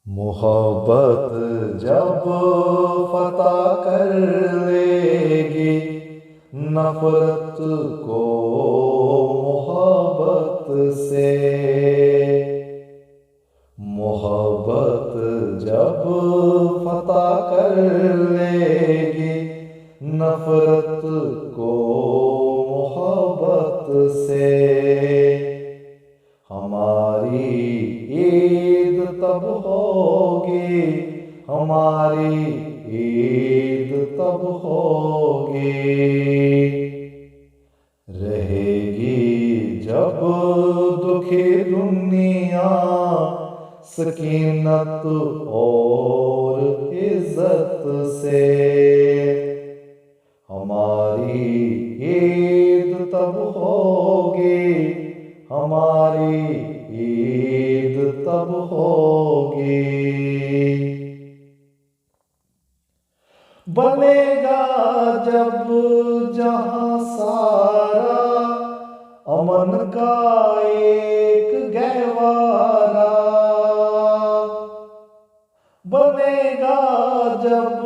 मोहब्बत जब फतह कर लेगी नफरत को मोहब्बत से। मोहब्बत जब फतह कर लेगी नफरत को मोहब्बत से। हमारी ईद तब होगी, हमारी ईद तब होगी, रहेगी जब दुखी दुनिया सकीनत और इज्जत से। हमारी ईद तब होगी, हमारी ईद तब होगी, बनेगा जब जहां सारा अमन का एक गहवारा। बनेगा जब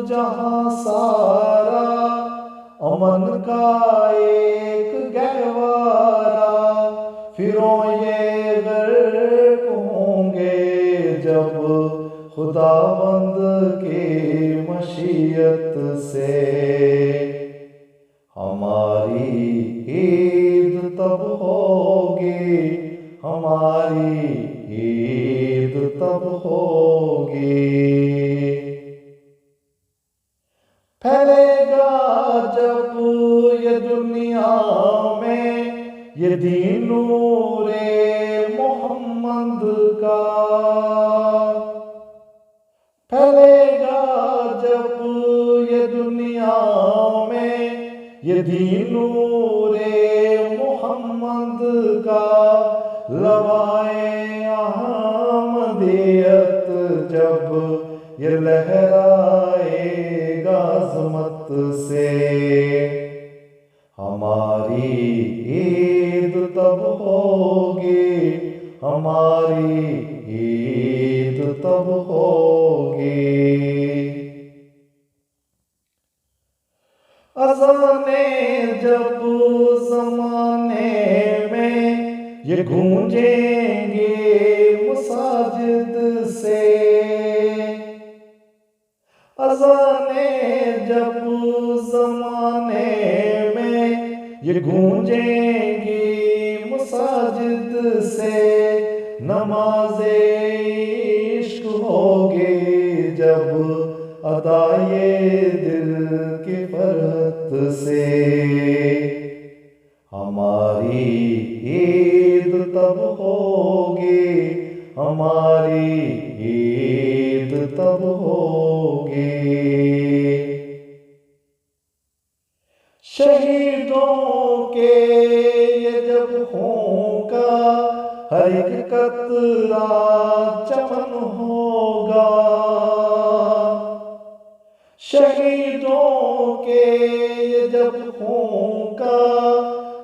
जहां सारा अमन का एक गहवारा। फिरों ये गर्क होंगे जब खुदावंद की मशीयत से। हमारी ईद तब होगी, हमारी ईद तब होगी, फैलेगा जब ये दुनिया में ये दीन नूरे मोहम्मद का। फैलेगा जब ये दुनिया में ये दीन नूरे मोहम्मद का। लवाए अहमदियत जब ये लहराएगा अज़मत से। हमारी ईद तब होगी, हमारी ईद तब होगी, अज़ाने जब ज़माने में ये गूंजेंगे मसाजिद से। अज़ाने जब ज़माने में ये गूंजेंगी मसाजिद से। नमाज़े इश्क होगी जब अदाए दिल की फरहत से। हमारी ईद तब होगी, हमारी ईद तब होगी, शहीदों के ये जब होगा हर एक कतरा चमन होगा। शहीदों के ये जब होगा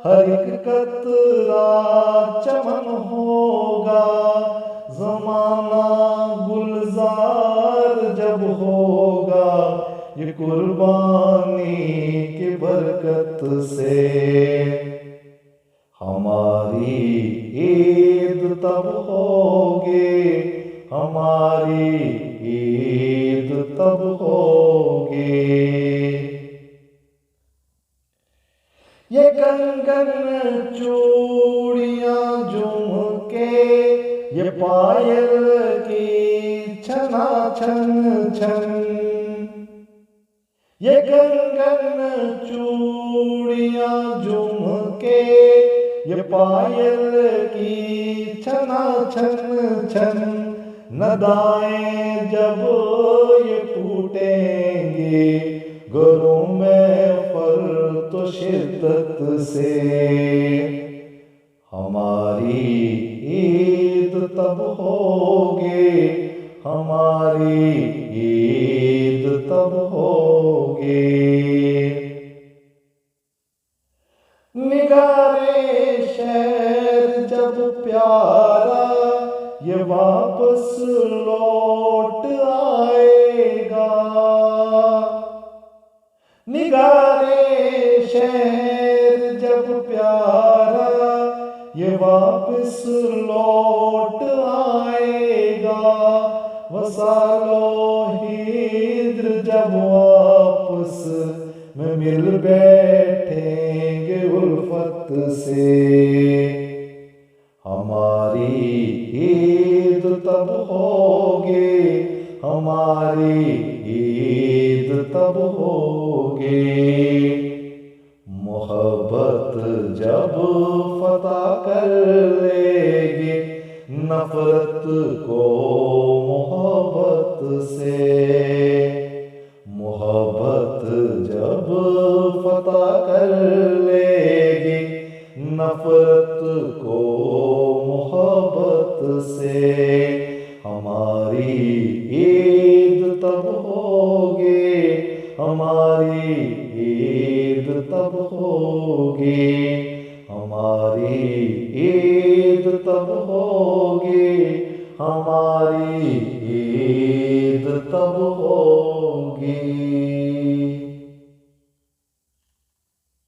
हर एक कतरा चमन होगा। ज़माना गुलजार जब होगा ये कुर्बानी की बरकत से। हमारी ईद तब होगी, हमारी ईद तब होगी, ये कंगन चूड़ियां झुमके ये पायल की छना छन छन। ये कंगन चूड़ियां झुमके ये पायल की छना छन छन। नदाएं जब ये फूटेंगी घरों में फर तो शिद्दत से। हमारी ईद तब होगी, हमारी ईद तब होगी, निगारे शहर जब प्यारा ये वापस लौट आएगा। निगारे शहर जब प्यारा ये वापस लौट आएगा। वसालो हिज्र जब वापस में मिल बैठेंगे उल्फत से। हमारी ईद तब होगी, हमारी ईद तब होगी। मोहब्बत जब फतह कर लेगी नफरत को मोहब्बत से। मोहब्बत जब फतह कर लेगी नफरत को मोहब्बत से। हमारी ईद तब होगी, हमारी ईद तब होगी। हमारी ईद तब होगी, हमारी ईद तब